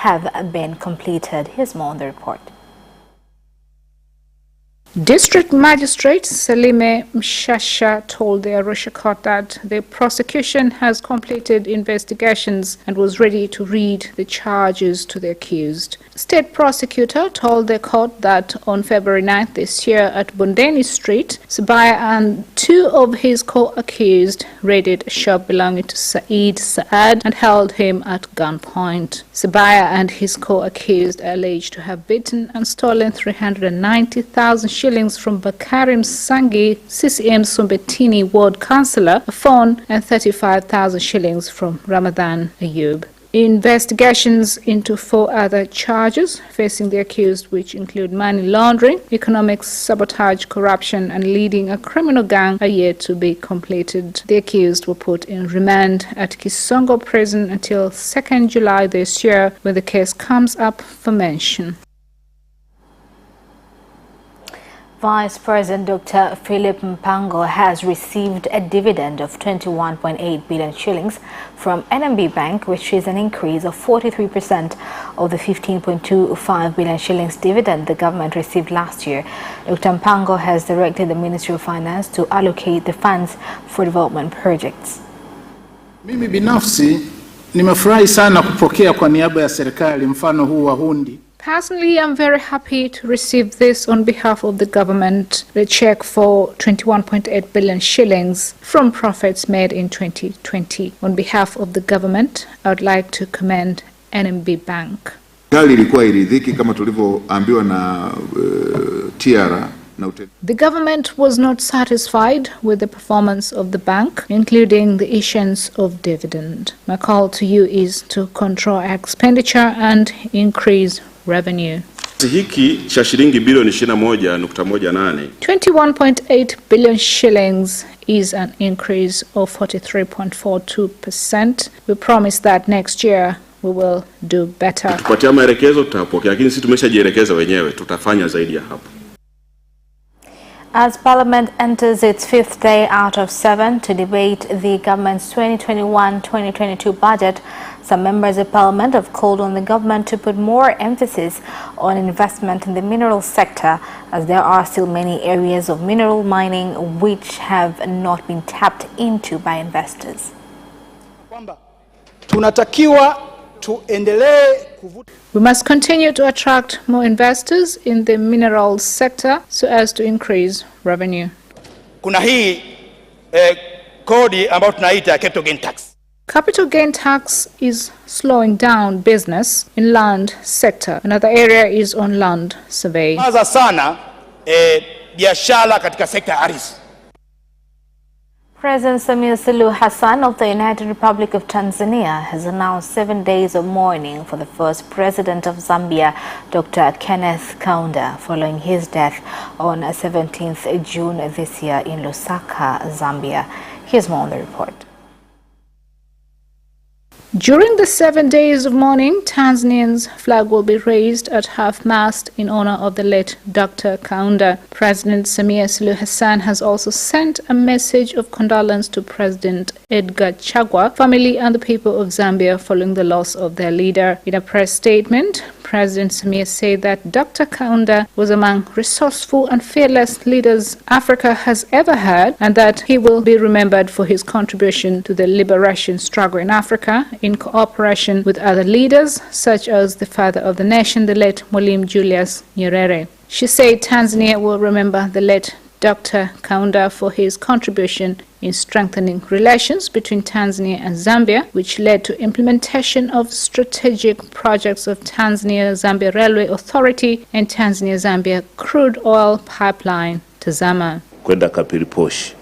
have been completed. Here's more on the report. District Magistrate Salime Mshasha told the Arusha court that the prosecution has completed investigations and was ready to read the charges to the accused. State prosecutor told the court that on February 9th this year at Bondeni Street, Sabaya and two of his co-accused raided a shop belonging to Saeed Saad and held him at gunpoint. Sabaya and his co-accused are alleged to have beaten and stolen 390,000 shillings from Bakarim Sangi, CCM Sombetini ward councillor, a phone, and 35,000 shillings from Ramadan Ayub. Investigations into 4 other charges facing the accused, which include money laundering, economic sabotage, corruption, and leading a criminal gang, are yet to be completed. The accused were put in remand at Kisongo prison until 2nd July this year, when the case comes up for mention. Vice President Dr. Philip Mpango has received a dividend of 21.8 billion shillings from NMB Bank, which is an increase of 43% of the 15.25 billion shillings dividend the government received last year. Dr. Mpango has directed the Ministry of Finance to allocate the funds for development projects. Mimi binafsi nimefurahi sana kupokea kwa niaba ya serikali mfano huu wa hundi. Personally, I'm very happy to receive this on behalf of the government, the check for 21.8 billion shillings from profits made in 2020. On behalf of the government, I would like to commend NMB Bank. The government was not satisfied with the performance of the bank, including the issuance of dividend. My call to you is to control expenditure and increase revenue. Hiki cha shilingi bilioni 21.18. 21.8 billion shillings is an increase of 43.42%. We promise that next year we will do better. Tupatia maelekezo tutapokea, lakini sisi tumeshajielekeza wenyewe, tutafanya zaidi ya hapo. As Parliament enters its 5th day out of 7 to debate the government's 2021-2022 budget, some members of Parliament have called on the government to put more emphasis on investment in the mineral sector, as there are still many areas of mineral mining which have not been tapped into by investors. We must continue to attract more investors in the mineral sector so as to increase revenue. Kuna hii kodi ambayo tunaita capital gain tax. Capital gain tax is slowing down business in land sector. Another area is on land survey. Maza sana biashara katika sekta ya ardhi. President Samia Suluhu Hassan of the United Republic of Tanzania has announced 7 days of mourning for the first president of Zambia, Dr. Kenneth Kaunda, following his death on 17th June this year in Lusaka, Zambia. Here's more on the report. During the 7 days of mourning, Tanzania's flag will be raised at half-mast in honor of the late Dr. Kaunda. President Samia Suluhu Hassan has also sent a message of condolence to President Edgar Chagwa, family and the people of Zambia following the loss of their leader. In a press statement, President Samia said that Dr. Kaunda was among resourceful and fearless leaders Africa has ever had, and that he will be remembered for his contribution to the liberation struggle in Africa, in cooperation with other leaders, such as the father of the nation, the late Mwalimu Julius Nyerere. She said Tanzania will remember the late Dr. Kaunda for his contribution in strengthening relations between Tanzania and Zambia, which led to implementation of strategic projects of Tanzania-Zambia Railway Authority and Tanzania-Zambia Crude Oil Pipeline Tazama. Kwenda Kapirimposh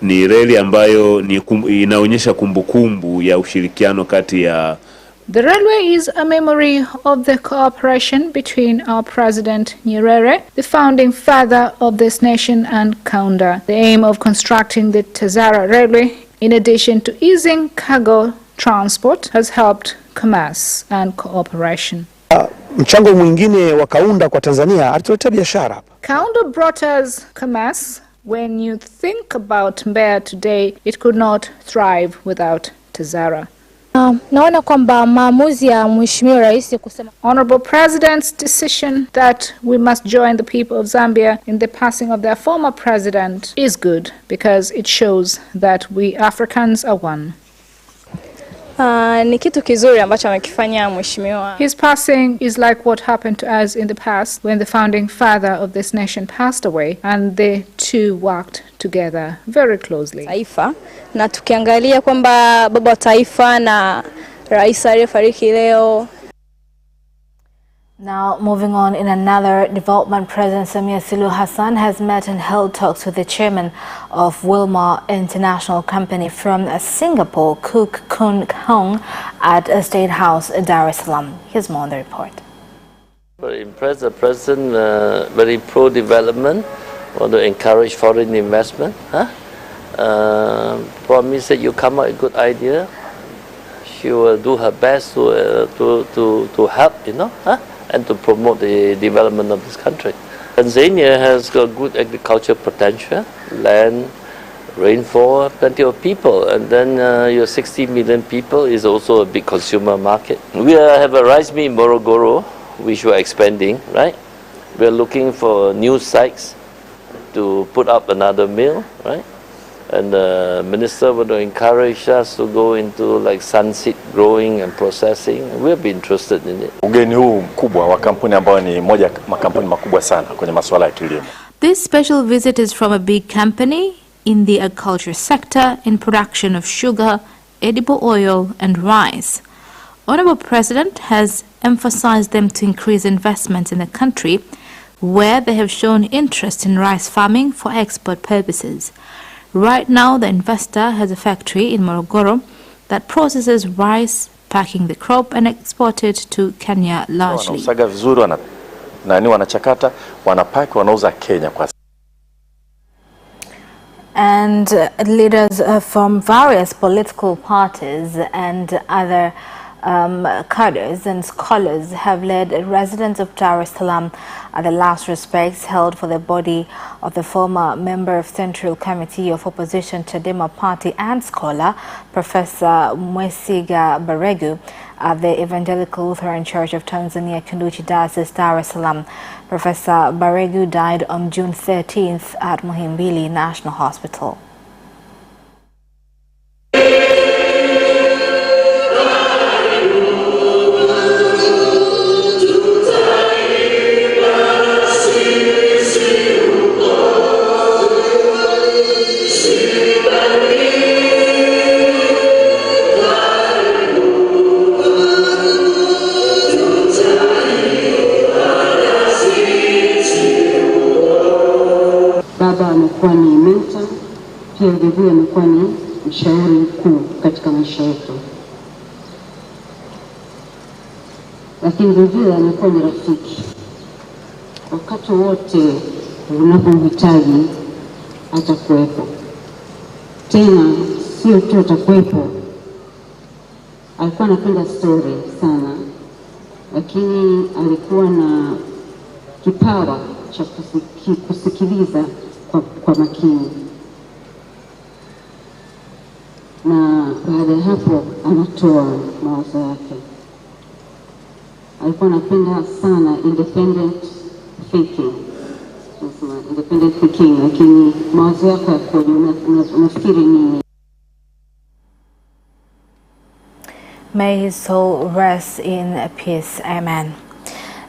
ni reli ambayo inaonyesha kumbukumbu ya ushirikiano kati ya. The railway is a memory of the cooperation between our President Nyerere, the founding father of this nation, and Kaunda. The aim of constructing the Tazara Railway, in addition to easing cargo transport, has helped commerce and cooperation. Mchango mwingine wa Kaunda kwa Tanzania alituletea biashara. Kaunda brought us commerce. When you think about Mbeya today, it could not thrive without Tazara. Naona kwamba maamuzi ya Mheshimiwa Rais kusema Honorable President's decision that we must join the people of Zambia in the passing of their former president is good because it shows that we Africans are one. ni kitu kizuri ambacho amekifanya Mheshimiwa. His passing is like what happened to us in the past when the founding father of this nation passed away and the two worked together very closely. Taifa na tukiangalia kwamba baba wa taifa na rais aliyefariki leo. Now, moving on in another development, President Samia Suluhu Hassan has met and held talks with the chairman of Wilmar International Company from Singapore, Kook Kun Hong, at a State House, Dar es Salaam. Here's more on the report. Very impressed. The president, very pro-development, want to encourage foreign investment. Promise that you come up with a good idea. She will do her best to help, and to promote the development of this country. Tanzania has got good agricultural potential, land, rainfall, plenty of people, and then your 60 million people is also a big consumer market. We have a rice mill in Morogoro, which we're expanding, right? We're looking for new sites to put up another mill, right? And the minister would encourage us to go into like sunseed growing and processing. We'll be interested in it. Ugeni huu mkubwa wa kampuni ambayo ni moja makampuni makubwa sana kwenye masuala ya kilimo. This special visit is from a big company in the agriculture sector in production of sugar, edible oil and rice. Honorable President has emphasized them to increase investments in the country where they have shown interest in rice farming for export purposes. Right now, the investor has a factory in Morogoro that processes rice, packing the crop and export it to Kenya largely. Wanausaga vizuri, wanachakata, wanapaki, wanauza Kenya kwa. And leaders from various political parties and other cadres and scholars have led residents of Dar es Salaam at the last respects held for the body of the former member of Central Committee of Opposition Chadema Party and scholar, Professor Mwesiga Baregu, at the Evangelical Lutheran Church of Tanzania, Kunduchi Diocese, Dar es Salaam. Professor Baregu died on June 13th at Muhimbili National Hospital. Baba amekuwa ni mentor, pia vilevile amekuwa ni mshauri mkuu katika maisha yetu. Lakini vilevile amekuwa ni rafiki. Wakati wote unapomhitaji atakuwepo. Tena sio tu atakuwepo. Alikuwa anapenda story sana, lakini alikuwa na kipawa cha kusikiliza kwa makini, na baada ya hapo anatoa mawazo yake. Alikuwa anapenda sana independent thinking, lakini mawazo yake yako unafikiri nini. May his soul rest in peace. Amen.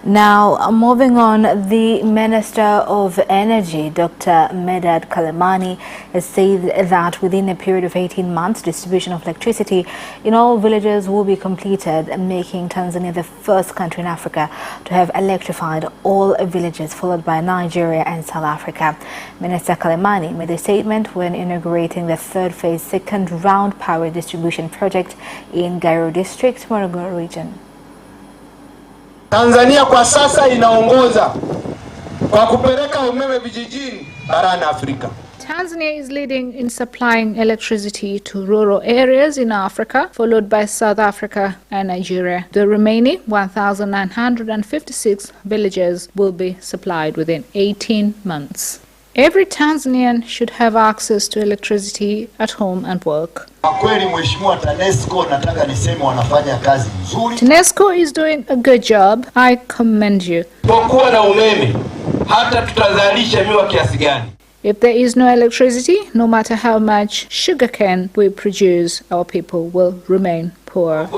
Now, moving on, the Minister of Energy, Dr. Medad Kalemani, has said that within a period of 18 months, distribution of electricity in all villages will be completed, making Tanzania the first country in Africa to have electrified all villages, followed by Nigeria and South Africa. Minister Kalemani made a statement when inaugurating the third phase, second round power distribution project in Gairo District, Morogoro region. Tanzania kwa sasa inaongoza kwa kupeleka umeme vijijini barani Afrika. Tanzania is leading in supplying electricity to rural areas in Africa, followed by South Africa and Nigeria. The remaining 1,956 villages will be supplied within 18 months. Every Tanzanian should have access to electricity at home and work. TANESCO is doing a good job. I commend you. If there is no electricity, no matter how much sugarcane we produce, our people will remain poor.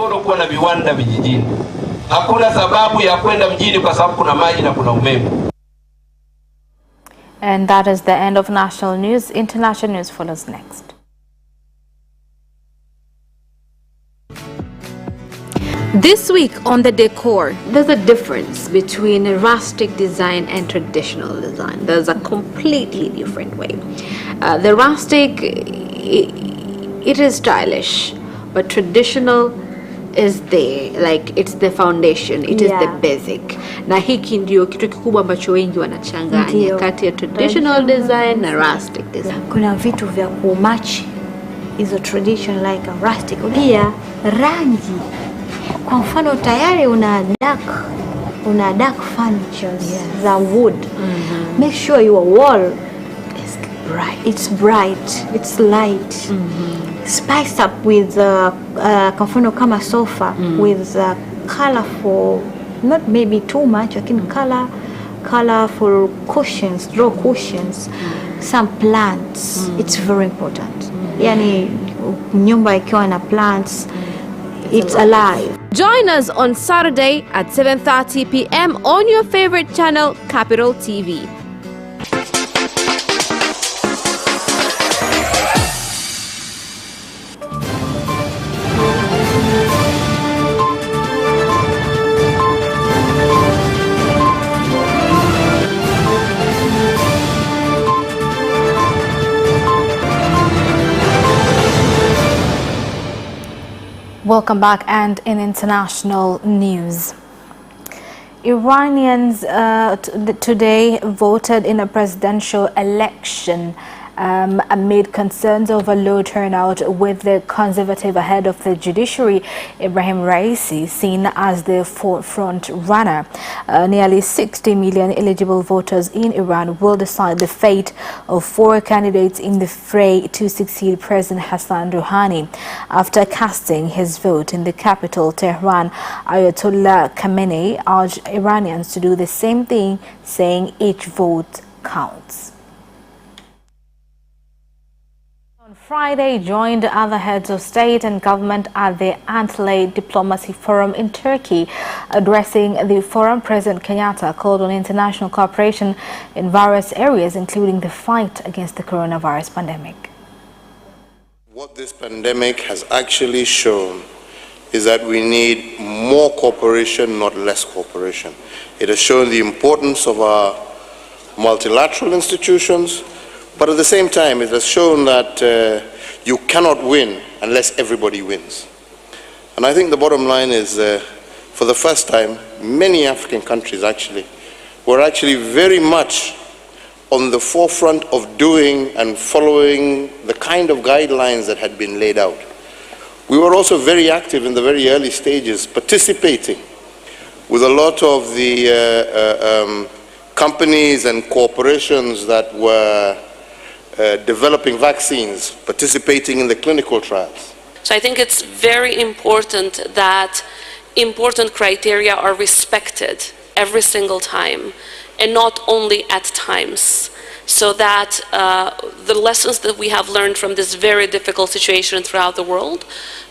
And that is the end of national news. International news follows next. This week on The Decor, there's a difference between a rustic design and traditional design. There's a completely different way. The rustic, it is stylish, but traditional is it's the foundation, it is the basic. Na hiki ndio kitu kikubwa ambacho wengi wanachanganya kati ya traditional design na rustic design. Kuna vitu vya kumatch hizo traditional like a rustic. Pia rangi. Kwa mfano tayari una dark furniture za wood. Make sure your wall is bright. It's light. Spice up with kwa mfano kama sofa with colorful, not maybe too much, lakini colorful cushions, draw cushions, some plants. It's very important. Yani nyumba ikiwa na plants, it's alive. Join us on Saturday at 7:30 p.m. on your favorite channel, Capital TV. Welcome back, and in international news, Iranians today voted in a presidential election amid concerns over low turnout, with the conservative head of the judiciary, Ibrahim Raisi, seen as the forefront runner. Nearly 60 million eligible voters in Iran will decide the fate of 4 candidates in the fray to succeed President Hassan Rouhani. After casting his vote in the capital, Tehran, Ayatollah Khamenei urged Iranians to do the same thing, saying each vote counts. On Friday, joined other heads of state and government at the Antalya Diplomacy Forum in Turkey. Addressing the forum, President Kenyatta called on international cooperation in various areas, including the fight against the coronavirus pandemic. What this pandemic has actually shown is that we need more cooperation, not less cooperation. It has shown the importance of our multilateral institutions, but at the same time, it has shown that you cannot win unless everybody wins. And I think the bottom line is, for the first time, many African countries were actually very much on the forefront of doing and following the kind of guidelines that had been laid out. We were also very active in the very early stages, participating with a lot of the companies and corporations that were developing vaccines, participating in the clinical trials. So I think it's very important that important criteria are respected every single time, and not only at times, so that the lessons that we have learned from this very difficult situation throughout the world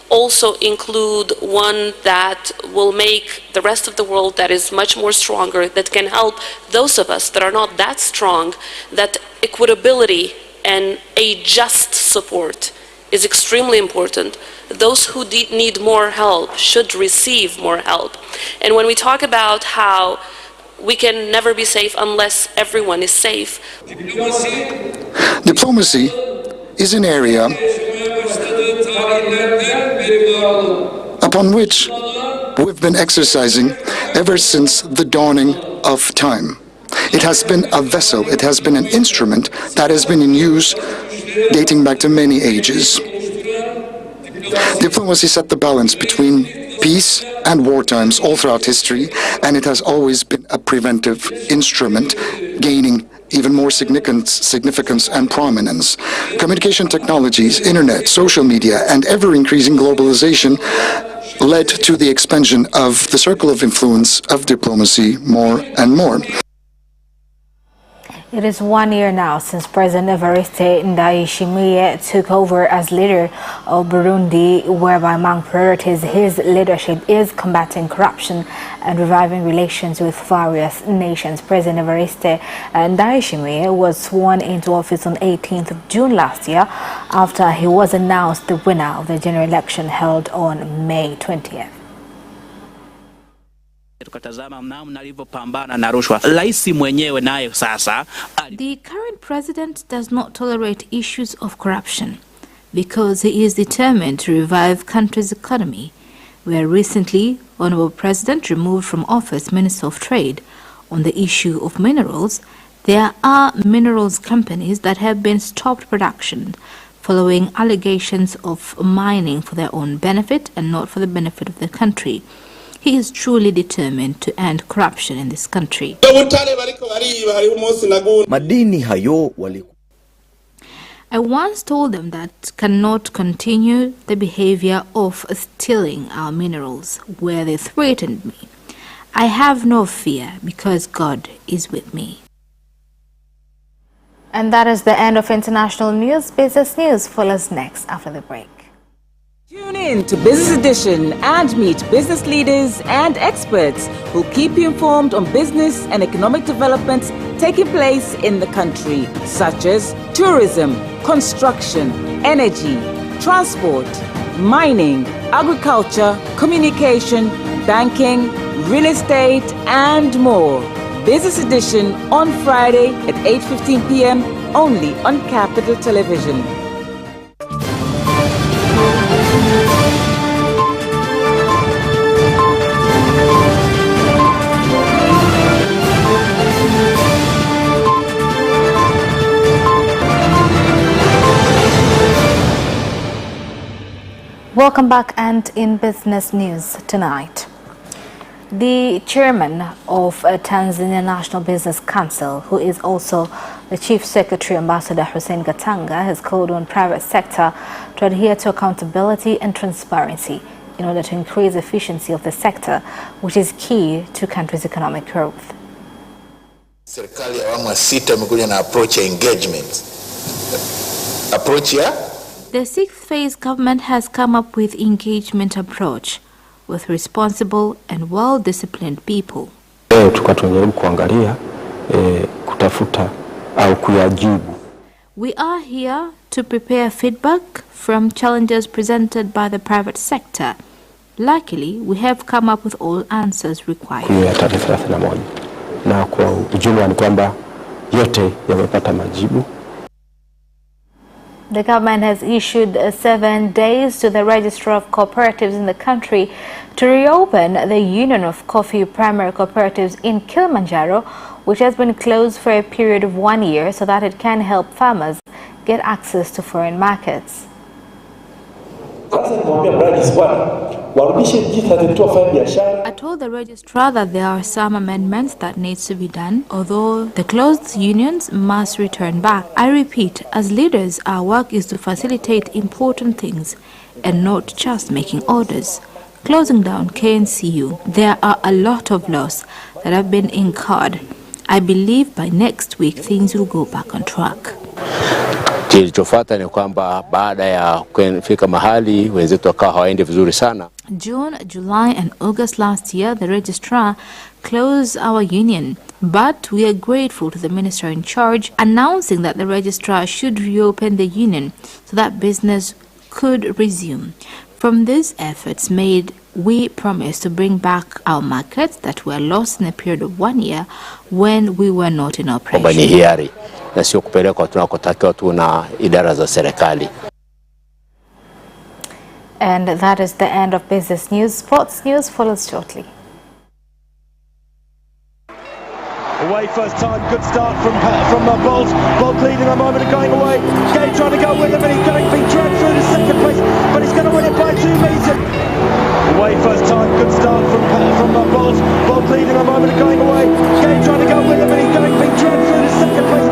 also include one that will make the rest of the world that is much more stronger, that can help those of us that are not that strong, that equitability and a just support is extremely important. Those who need more help should receive more help. And when we talk about how we can never be safe unless everyone is safe. Diplomacy is an area upon which we've been exercising ever since the dawning of time. It has been a vessel, it has been an instrument that has been in use dating back to many ages. Diplomacy set the balance between peace and war times all throughout history, and it has always been a preventive instrument, gaining even more significance and prominence. Communication technologies, internet, social media, and ever-increasing globalization led to the expansion of the circle of influence of diplomacy more and more. It is 1 year now since President Evariste Ndayishimiye took over as leader of Burundi, whereby among priorities his leadership is combating corruption and reviving relations with various nations. President Evariste Ndayishimiye was sworn into office on 18th of June last year after he was announced the winner of the general election held on May 20th. The current president does not tolerate issues of corruption because he is determined to revive country's economy. Where recently, Honorable President removed from office Minister of Trade on the issue of minerals, there are minerals companies that have been stopped production following allegations of mining for their own benefit and not for the benefit of the country. He is truly determined to end corruption in this country. I once told them that cannot continue the behavior of stealing our minerals where they threatened me. I have no fear because God is with me. And that is the end of international news. Business news follows next after the break. Tune in to Business Edition and meet business leaders and experts who keep you informed on business and economic developments taking place in the country, such as tourism, construction, energy, transport, mining, agriculture, communication, banking, real estate, and more. Business Edition on Friday at 8:15 p.m. only on Capital Television. Welcome back, and in business news tonight, the chairman of Tanzania National Business Council, who is also the Chief Secretary, Ambassador Hussein Gatanga, has called on private sector to adhere to accountability and transparency in order to increase efficiency of the sector, which is key to country's economic growth. Serikali ya awamu ya sita imekuja na approach ya engagement. Approach ya? The sixth phase government has come up with engagement approach with responsible and well-disciplined people. We are here to prepare feedback from challenges presented by the private sector. Luckily, we have come up with all answers required. The government has issued 7 days to the Registrar of Cooperatives in the country to reopen the Union of Coffee Primary Cooperatives in Kilimanjaro, which has been closed for a period of 1 year so that it can help farmers get access to foreign markets. I told the registrar that there are some amendments that needs to be done, although the closed unions must return back. I repeat, as leaders, our work is to facilitate important things and not just making orders. Closing down KNCU, there are a lot of loss that have been incurred. I believe by next week things will go back on track. Kilichofuata ni kwamba baada ya kufika mahali wenzetu wakawa hawaendi vizuri sana. June, July and August last year, the registrar closed our union, but we are grateful to the minister in charge announcing that the registrar should reopen the union so that business could resume. From these efforts made, we promise to bring back our markets that were lost in a period of 1 year when we were not in operation. Na sio kupelekwa tunakotakiwa tu na idara za serikali. And that is the end of business news. Sports news follows shortly. Away first time, good start from Bolt. Bolt leading a moment and going away. Gay trying to go with him, and he's going to be dragged through to second place, but he's going to win it by 2 meters. Away first time, good start from Bolt. Bolt leading a moment and going away. Gay trying to go with him, and he's going to be dragged through to second place.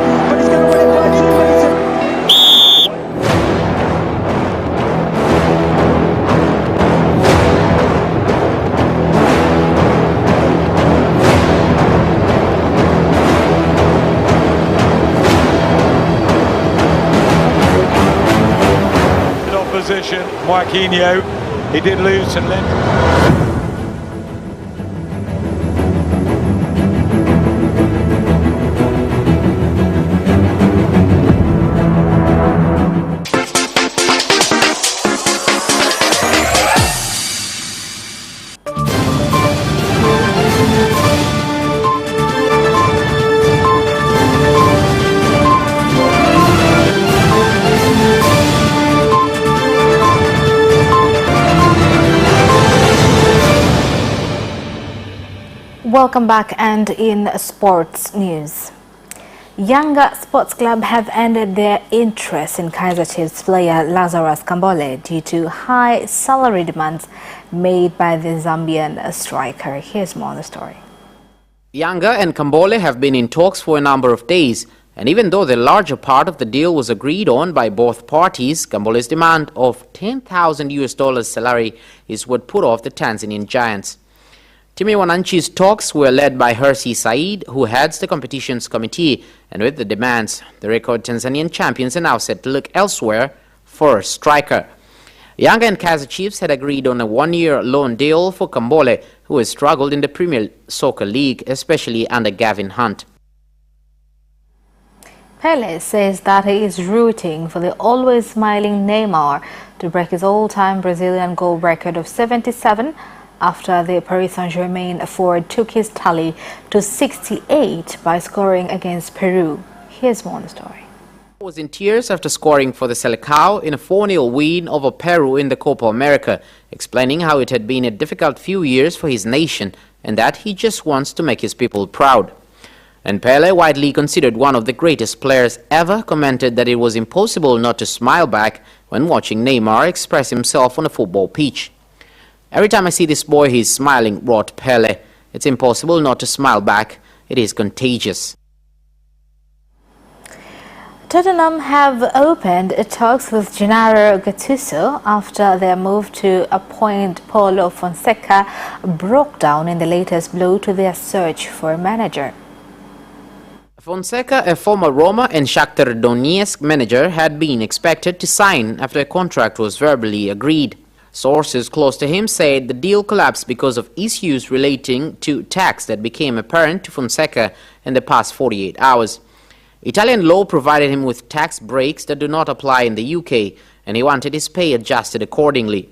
version, Joaquinho, he did lose to Lim. Welcome back, and in sports news. Yanga Sports Club have ended their interest in Kaizer Chiefs player Lazarus Kambole due to high salary demands made by the Zambian striker. Here's more on the story. Yanga and Kambole have been in talks for a number of days, and even though the larger part of the deal was agreed on by both parties, Kambole's demand of $10,000 salary is what put off the Tanzanian giants. Timi Wananchi's talks were led by Hersi Said, who heads the competitions committee, and with the demands, the record Tanzanian champions are now set to look elsewhere for a striker. Yanga and Kaizer Chiefs had agreed on a one-year loan deal for Kambole, who has struggled in the Premier Soccer League, especially under Gavin Hunt. Pele says that he is rooting for the always smiling Neymar to break his all-time Brazilian goal record of 77 after the Paris Saint-Germain forward took his tally to 68 by scoring against Peru. Here's more on the story. He was in tears after scoring for the Selecao in a 4-0 win over Peru in the Copa America, explaining how it had been a difficult few years for his nation and that he just wants to make his people proud. And Pele, widely considered one of the greatest players ever, commented that it was impossible not to smile back when watching Neymar express himself on a football pitch. "Every time I see this boy, he's smiling," wrote Pele. "It's impossible not to smile back. It is contagious." Tottenham have opened talks with Gennaro Gattuso after their move to appoint Paulo Fonseca broke down in the latest blow to their search for a manager. Fonseca, a former Roma and Shakhtar Donetsk manager, had been expected to sign after a contract was verbally agreed. Sources close to him said the deal collapsed because of issues relating to tax that became apparent to Fonseca in the past 48 hours. Italian law provided him with tax breaks that do not apply in the UK, and he wanted his pay adjusted accordingly.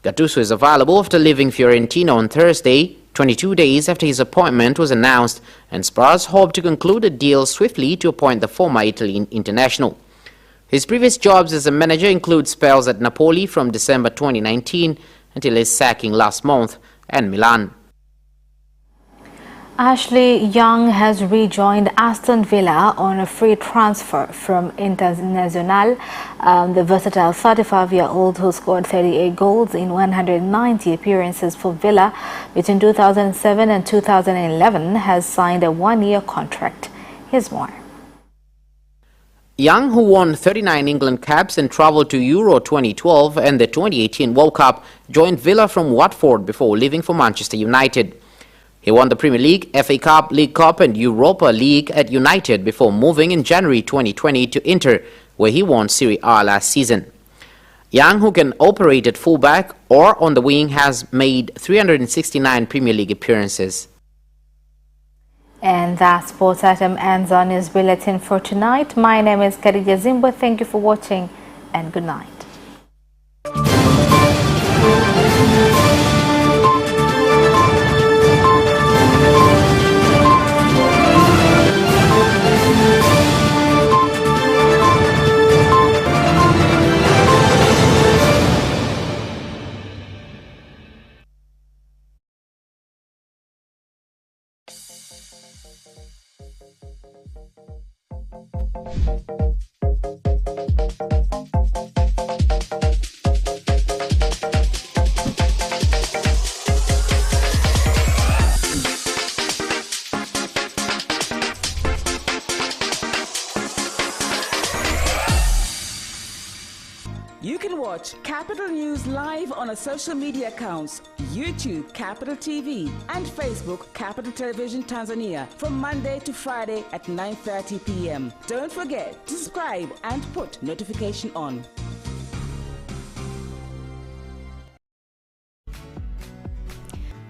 Gattuso is available after leaving Fiorentina on Thursday, 22 days after his appointment was announced, and Spurs hope to conclude a deal swiftly to appoint the former Italian international. His previous jobs as a manager include spells at Napoli from December 2019 until his sacking last month, and Milan. Ashley Young has rejoined Aston Villa on a free transfer from Internazionale. The versatile 35-year-old who scored 38 goals in 190 appearances for Villa between 2007 and 2011 has signed a one-year contract. Here's more. Young, who won 39 England caps and travelled to Euro 2012 and the 2018 World Cup, joined Villa from Watford before leaving for Manchester United. He won the Premier League, FA Cup, League Cup and Europa League at United before moving in January 2020 to Inter, where he won Serie A last season. Young, who can operate at fullback or on the wing, has made 369 Premier League appearances. And that sports item ends on News Bulletin for tonight. My name is Khadija Zimbwe. Thank you for watching and good night. You can watch Capital News live on our social media accounts, YouTube Capital TV and Facebook Capital Television Tanzania from Monday to Friday at 9:30 p.m. Don't forget to subscribe and put notification on.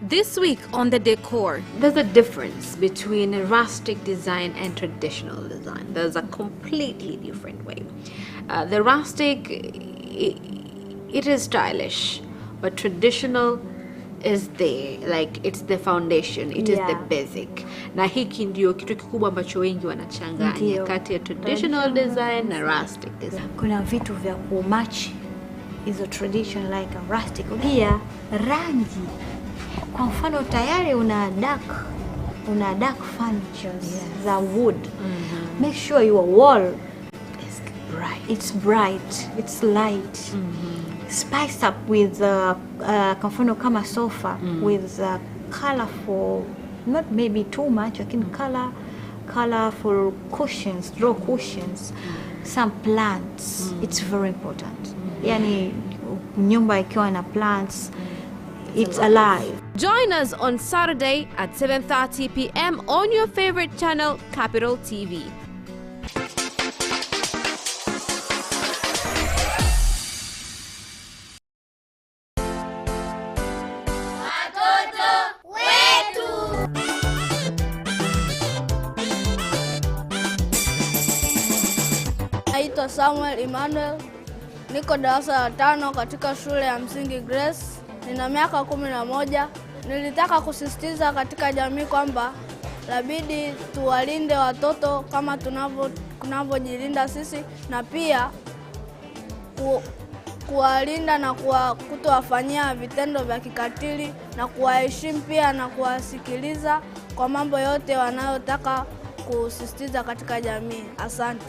This week on The Decor, there's a difference between a rustic design and traditional design. There's a completely different way. The rustic, it is stylish, but traditional is there, like it's the foundation, it is the basic. Na hiki ndio kitu kikubwa ambacho wengi wanachanganya kati ya traditional design na rustic design. Kuna vitu vya kumatch hizo tradition like a rustic. Pia rangi. Kwa mfano tayari una dark furnitures za wood. Make sure your wall is bright. It's light. Spice up with kwa mfano kama sofa with colorful, not maybe too much, lakini colorful cushions, draw cushions, some plants. It's very important. Yani nyumba ikiwa na plants, it's alive. Join us on Saturday at 7:30 p.m. on your favorite channel, Capital TV. Naitwa Samuel Emmanuel, niko darasa la 5 katika shule ya msingi Grace. Nina miaka 11. Nilitaka kusisitiza katika jamii kwamba labidi tuwalinde watoto kama tunavyojilinda sisi, na pia kuwalinda na kutowafanyia vitendo vya kikatili, na kuwaheshimu pia na kuwasikiliza kwa mambo yote wanayotaka kusisitiza katika jamii. Asante.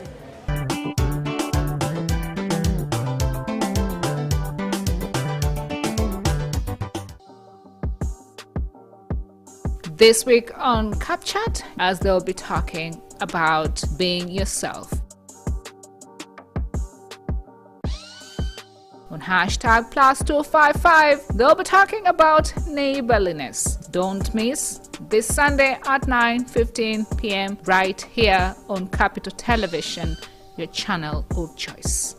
This week on CapChat, as they'll be talking about being yourself. On hashtag +255, they'll be talking about neighborliness. Don't miss this Sunday at 9:15 p.m. right here on Capital Television, your channel of choice.